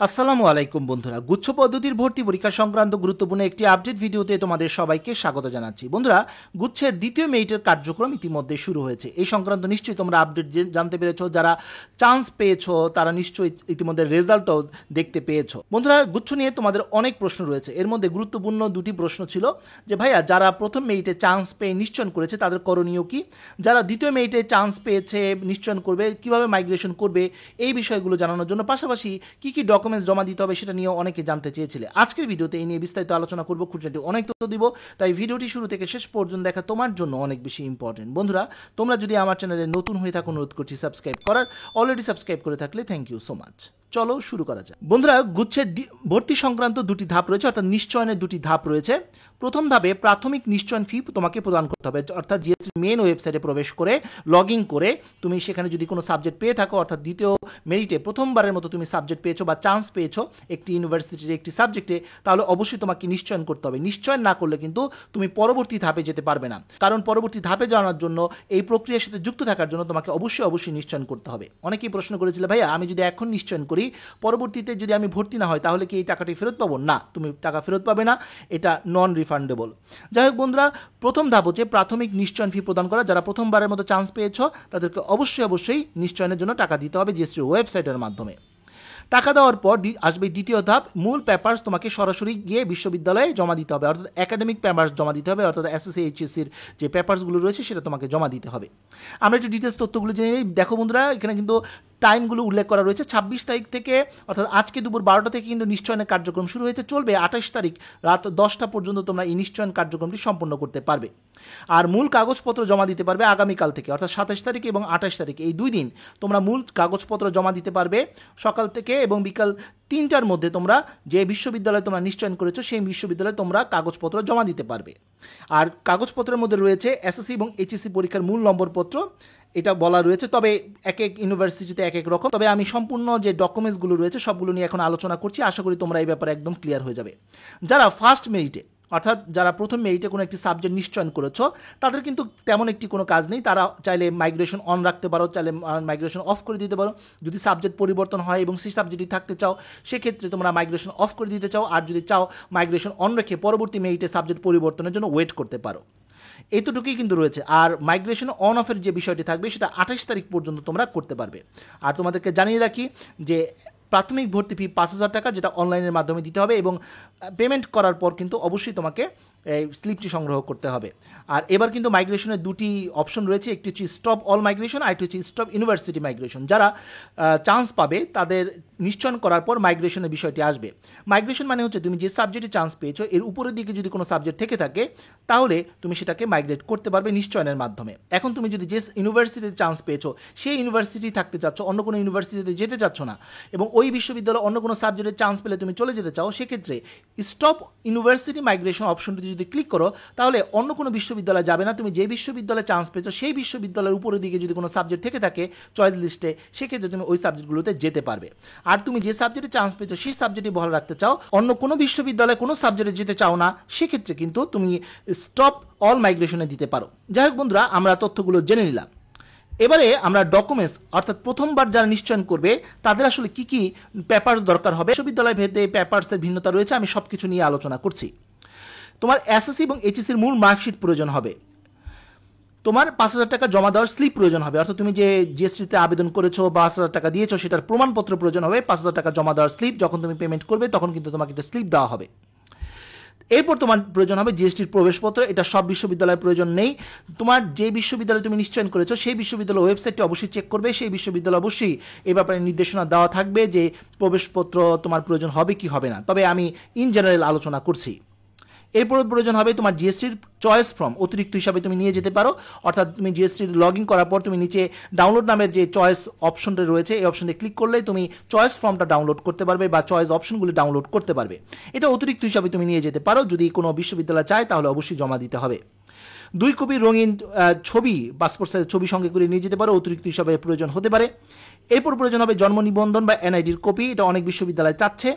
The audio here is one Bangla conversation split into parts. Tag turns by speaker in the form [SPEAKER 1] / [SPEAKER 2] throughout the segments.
[SPEAKER 1] আসসালামু আলাইকুম বন্ধুরা, গুচ্ছ পদ্ধতির ভর্তি পরীক্ষা সংক্রান্ত গুরুত্বপূর্ণ একটি আপডেট ভিডিওতে তোমাদের সবাইকে স্বাগত জানাচ্ছি। বন্ধুরা, গুচ্ছের দ্বিতীয় মেরিটের কার্যক্রম ইতিমধ্যে শুরু হয়েছে। এই সংক্রান্ত নিশ্চয়ই তোমরা আপডেট জানতে পেরেছো। যারা চান্স পেয়েছো তারা নিশ্চয়ই ইতিমধ্যে রেজাল্টও দেখতে পেয়েছো। বন্ধুরা, গুচ্ছ নিয়ে তোমাদের অনেক প্রশ্ন রয়েছে। এর মধ্যে গুরুত্বপূর্ণ দুটি প্রশ্ন ছিল যে ভাইয়া, যারা প্রথম মেরিটে চান্স পেয়ে নিশ্চয়ন করেছে তাদের করণীয় কি, যারা দ্বিতীয় মেরিটে চান্স পেয়েছে নিশ্চয়ন করবে কিভাবে মাইগ্রেশন করবে, এই বিষয়গুলো জানানোর জন্য পাশাপাশি কী কী ডকুমেন্টস জমা দিতে হবে সেটা নিয়ে অনেকে জানতে চেয়েছিলে। আজকের ভিডিওতে এই নিয়ে বিস্তারিত আলোচনা করবো, খুঁটিনাটি অনেক তথ্য দিব, তাই ভিডিওটি শুরু থেকে শেষ পর্যন্ত দেখা তোমার জন্য অনেক বেশি ইম্পর্টেন্ট। বন্ধুরা, তোমরা যদি আমার চ্যানেলে নতুন হয়ে থাকো অনুরোধ করছি সাবস্ক্রাইব করার, অলরেডি সাবস্ক্রাইব করে থাকলে থ্যাংক ইউ সো মাচ। চলো শুরু করা যায়। বন্ধুরা, গুচ্ছের ভর্তি সংক্রান্ত দুটি ধাপ রয়েছে, অর্থাৎ নিশ্চয়নের দুটি ধাপ রয়েছে। প্রথম ধাপে প্রাথমিক নিশ্চয়ন ফি তোমাকে প্রদান করতে হবে, অর্থাৎ জিএসসি মেন ওয়েবসাইটে প্রবেশ করে লগ ইন করে তুমি সেখানে যদি কোনো সাবজেক্ট পেয়ে থাকো, অর্থাৎ দ্বিতীয় মেরিটে প্রথমবারের মতো তুমি সাবজেক্ট পেয়েছো বা চান্স পেয়েছো একটি ইউনিভার্সিটির একটি সাবজেক্টে, তাহলে অবশ্যই তোমাকে নিশ্চয়ন করতে হবে। নিশ্চয়ন না করলে কিন্তু তুমি পরবর্তী ধাপে যেতে পারবে না, কারণ পরবর্তী ধাপে যাওয়ার জন্য এই প্রক্রিয়ার সাথে যুক্ত থাকার জন্য তোমাকে অবশ্যই নিশ্চয়ন করতে হবে। অনেকেই প্রশ্ন করেছিল, ভাইয়া আমি যদি এখন নিশ্চয়ন করি পরবর্তীতে যদি আমি ভর্তি না হয় তাহলে কি এই টাকাটি ফেরত পাবো? না, তুমি টাকা ফেরত পাবে না, এটা নন রিফান্ডেবল। যাই হোক বন্ধুরা, প্রথম ধাপ হচ্ছে প্রাথমিক নিশ্চয়ন ফি প্রদান করা। যারা প্রথমবারের মতো চান্স পেয়েছো তাদেরকে অবশ্যই নিশ্চয়নের জন্য টাকা দিতে হবে জিএসটির ওয়েবসাইটের মাধ্যমে। টাকা দেওয়ার পর আসবে দ্বিতীয় ধাপ, মূল পেপারস তোমাকে সরাসরি গিয়ে বিশ্ববিদ্যালয়ে জমা দিতে হবে, অর্থাৎ একাডেমিক পেপারস জমা দিতে হবে, অর্থাৎ এসএসসি এইচএসসির যে পেপারসগুলো রয়েছে সেটা তোমাকে জমা দিতে হবে। আমরা একটু ডিটেলস তথ্যগুলো জেনে নিই। দেখো বন্ধুরা, এখানে কিন্তু টাইমগুলো উল্লেখ করা রয়েছে। 26 তারিখ থেকে, অর্থাৎ আজকে দুপুর 12টা থেকে কিন্তু নিশ্চয়নের কার্যক্রম শুরু হয়েছে, চলবে 28 তারিখ রাত 10টা পর্যন্ত তোমরা এই নিশ্চয়ন কার্যক্রমটি সম্পন্ন করতে পারবে। আর মূল কাগজপত্র জমা দিতে পারবে আগামীকাল থেকে, অর্থাৎ 27 তারিখ এবং 28 তারিখ, এই দুই দিন তোমরা মূল কাগজপত্র জমা দিতে পারবে সকাল থেকে, এবং বিকাল 3টার মধ্যে তোমরা যে বিশ্ববিদ্যালয়ে তোমরা নিশ্চয়ন করেছো সেই বিশ্ববিদ্যালয়ে তোমরা কাগজপত্র জমা দিতে পারবে। আর কাগজপত্রের মধ্যে রয়েছে এসএসসি এবং এইচএসসি পরীক্ষার মূল নম্বরপত্র, এটা বলা রয়েছে, তবে এক এক ইউনিভার্সিটিতে এক এক রকম। তবে আমি সম্পূর্ণ যে ডকুমেন্টসগুলো রয়েছে সবগুলো নিয়ে এখন আলোচনা করছি, আশা করি তোমরা এই ব্যাপারে একদম ক্লিয়ার হয়ে যাবে। যারা ফার্স্ট মেরিটে, অর্থাৎ যারা প্রথম মেরিটে কোনো একটি সাবজেক্ট নিশ্চয়ন করেছো তাদের কিন্তু তেমন একটি কোনো কাজ নেই। তারা চাইলে মাইগ্রেশন অন রাখতে পারো, চাইলে মাইগ্রেশন অফ করে দিতে পারো। যদি সাবজেক্ট পরিবর্তন হয় এবং সেই সাবজেক্টই থাকতে চাও সেক্ষেত্রে তোমরা মাইগ্রেশন অফ করে দিতে চাও, আর যদি চাও মাইগ্রেশন অন রেখে পরবর্তী মেরিটে সাবজেক্ট পরিবর্তনের জন্য ওয়েট করতে পারো। এতটুকুই কিন্তু রয়েছে। আর মাইগ্রেশন অন অফের যে বিষয়টি থাকবে সেটা 28 তারিখ পর্যন্ত তোমরা করতে পারবে। আর তোমাদেরকে জানিয়ে রাখি যে প্রাথমিক ভর্তি ফি 5,000 টাকা, যেটা অনলাইনের মাধ্যমে দিতে হবে, এবং পেমেন্ট করার পর কিন্তু অবশ্যই তোমাকে এই স্লিপটি সংগ্রহ করতে হবে। আর এবার কিন্তু মাইগ্রেশনের দুটি অপশন রয়েছে, একটি হচ্ছে স্টপ অল মাইগ্রেশন, আর একটি হচ্ছে স্টপ ইউনিভার্সিটি মাইগ্রেশন। যারা চান্স পাবে তাদের নিশ্চয়ন করার পর মাইগ্রেশনের বিষয়টি আসবে। মাইগ্রেশন মানে হচ্ছে তুমি যে সাবজেক্টে চান্স পেয়েছো এর উপরের দিকে যদি কোনো সাবজেক্ট থেকে থাকে তাহলে তুমি সেটাকে মাইগ্রেট করতে পারবে নিশ্চয়নের মাধ্যমে। এখন তুমি যদি যে ইউনিভার্সিটিতে চান্স পেয়েছো সেই ইউনিভার্সিটি থাকতে চাচ্ছ, অন্য কোনো ইউনিভার্সিটিতে যেতে চাচ্ছ না, এবং ওই বিশ্ববিদ্যালয়ে অন্য কোনো সাবজেক্টে চান্স পেলে তুমি চলে যেতে চাও, সেক্ষেত্রে স্টপ ইউনিভার্সিটি মাইগ্রেশন অপশনটি যদি ক্লিক করো তাহলে অন্য কোনো বিশ্ববিদ্যালয়ে যাবে না। তুমি যে বিশ্ববিদ্যালয়ে চান্স পেয়েছো সেই বিশ্ববিদ্যালয়ের উপরের দিকে যদি কোনো সাবজেক্ট থেকে থাকে চয়েস লিস্টে, সেক্ষেত্রে তুমি ওই সাবজেক্টগুলোতে যেতে পারবে। আর তুমি যে সাবজেক্টে চান্স পেয়েছো সেই সাবজেক্টই বহাল রাখতে চাও, অন্য কোনো বিশ্ববিদ্যালয়ে কোনো সাবজেক্টে যেতে চাও না, সেক্ষেত্রে কিন্তু তুমি স্টপ অল মাইগ্রেশনে দিতে পারো। যাই হোক বন্ধুরা, আমরা তথ্যগুলো জেনে নিলাম। এবারে আমরা ডকুমেন্টস, অর্থাৎ প্রথমবার যারা নিশ্চয়ন করবে তাদের আসলে কি কি পেপারস দরকার হবে, বিশ্ববিদ্যালয় ভেদে পেপারসের ভিন্নতা রয়েছে, আমি সব কিছু নিয়ে আলোচনা করছি। তোমার এসএসসি এবং এইচএসসির মূল মার্কশিট প্রয়োজন হবে, তোমার 5,000 টাকা জমা দেওয়ার স্লিপ প্রয়োজন হবে, অর্থাৎ তুমি যে জিএসটিতে আবেদন করেছো বা 5,000 টাকা দিয়েছো সেটার প্রমাণপত্র প্রয়োজন হবে। 5,000 টাকা জমা দেওয়ার স্লিপ, যখন তুমি পেমেন্ট করবে তখন কিন্তু তোমাকে একটা স্লিপ দেওয়া হবে। এরপর তোমার প্রয়োজন হবে জিএসটির প্রবেশপত্র, এটা সব বিশ্ববিদ্যালয়ের প্রয়োজন নেই। তোমার যে বিশ্ববিদ্যালয়ে তুমি নিশ্চয়ন করেছো সেই বিশ্ববিদ্যালয়ের ওয়েবসাইটটি অবশ্যই চেক করবে, সেই বিশ্ববিদ্যালয় অবশ্যই এই ব্যাপারে নির্দেশনা দেওয়া থাকবে যে প্রবেশপত্র তোমার প্রয়োজন হবে কি হবে না, তবে আমি ইন জেনারেল আলোচনা করছি। এরপর প্রয়োজন হবে তোমার জিএসটির চয়েস ফর্ম, অতিরিক্ত হিসাবে তুমি নিয়ে যেতে পারো, অর্থাৎ তুমি জিএসটির লগ ইন করার পর তুমি নিচে ডাউনলোড নামের যে চয়েস অপশনটা রয়েছে এই অপশনে ক্লিক করলেই তুমি চয়েস ফর্মটা ডাউনলোড করতে পারবে বা চয়েস অপশনগুলি ডাউনলোড করতে পারবে। এটা অতিরিক্ত হিসাবে তুমি নিয়ে যেতে পারো, যদি কোনো বিশ্ববিদ্যালয় চায় তাহলে অবশ্যই জমা দিতে হবে। 2 কপি রঙিন ছবি, পাসপোর্ট সাইজের ছবি সঙ্গে করে নিয়ে যেতে পারো, অতিরিক্ত হিসাবে প্রয়োজন হতে পারে। এরপর প্রয়োজন হবে জন্ম নিবন্ধন বা এনআইডির কপি, এটা অনেক বিশ্ববিদ্যালয় চাচ্ছে।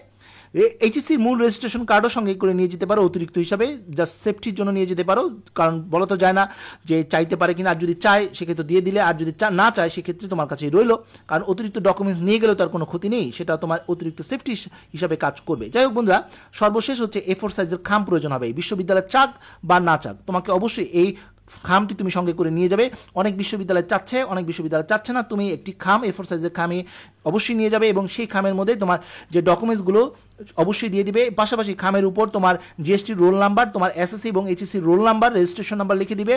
[SPEAKER 1] এইচএসসির মূল রেজিস্ট্রেশন কার্ডও সঙ্গে করে নিয়ে যেতে পারো অতিরিক্ত হিসাবে, জাস্ট সেফটির জন্য নিয়ে যেতে পারো, কারণ বলা তো যায় না যে চাইতে পারে কিনা, আর যদি চায় সেক্ষেত্রে দিয়ে দিলে, আর যদি না চায় সেক্ষেত্রে তোমার কাছেই রইলো, কারণ অতিরিক্ত ডকুমেন্টস নিয়ে গেলেও তার কোনো ক্ষতি নেই, সেটা তোমার অতিরিক্ত সেফটি হিসাবে কাজ করবে। যাই হোক বন্ধুরা, সর্বশেষ হচ্ছে A4 সাইজের খাম প্রয়োজন হবে, বিশ্ববিদ্যালয় চাক বা না চাক তোমাকে অবশ্যই এই খামটি তুমি সঙ্গে করে নিয়ে যাবে। অনেক বিশ্ববিদ্যালয় চাচ্ছে, অনেক বিশ্ববিদ্যালয় চাচ্ছে না, তুমি একটি খাম A4 সাইজের খামে অবশ্যই নিয়ে যাবে এবং সেই খামের মধ্যে তোমার যে ডকুমেন্টসগুলো অবশ্যই দিয়ে দিবে, পাশাপাশি খামের উপর তোমার জিএসটি রোল নাম্বার, তোমার এসএসসি এবং HSC roll number, registration number লিখে দিবে,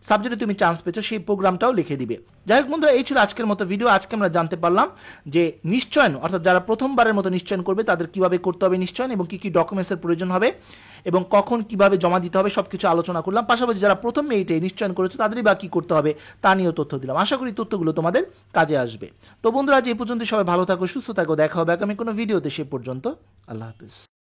[SPEAKER 1] সাবজেক্টে তুমি চান্স পেয়েছো সেই প্রোগ্রামটাও লিখে দিবে। যাই হোক বন্ধুরা, এই ছিল আজকের মতো ভিডিও। আজকে আমরা জানতে পারলাম যে নিশ্চয়ন, অর্থাৎ যারা প্রথমবারের মতো নিশ্চয়ন করবে তাদের কিভাবে করতে হবে নিশ্চয়ন এবং কী কী ডকুমেন্টসের প্রয়োজন হবে এবং কখন কিভাবে জমা দিতে হবে সবকিছু আলোচনা করলাম। পাশাপাশি যারা প্রথম মেরিটে নিশ্চয়ন করেছো তাদেরই বা কী করতে হবে তা নিয়েও তথ্য দিলাম। আশা করি তথ্যগুলো তোমাদের কাজে আসবে। তো বন্ধুরা, আজ এই পর্যন্ত, সবাই ভালো থাকো, সুস্থ থাকো, দেখা হবে আগামী কোনো ভিডিওতে। সে পর্যন্ত আল্লাহ হাফেজ।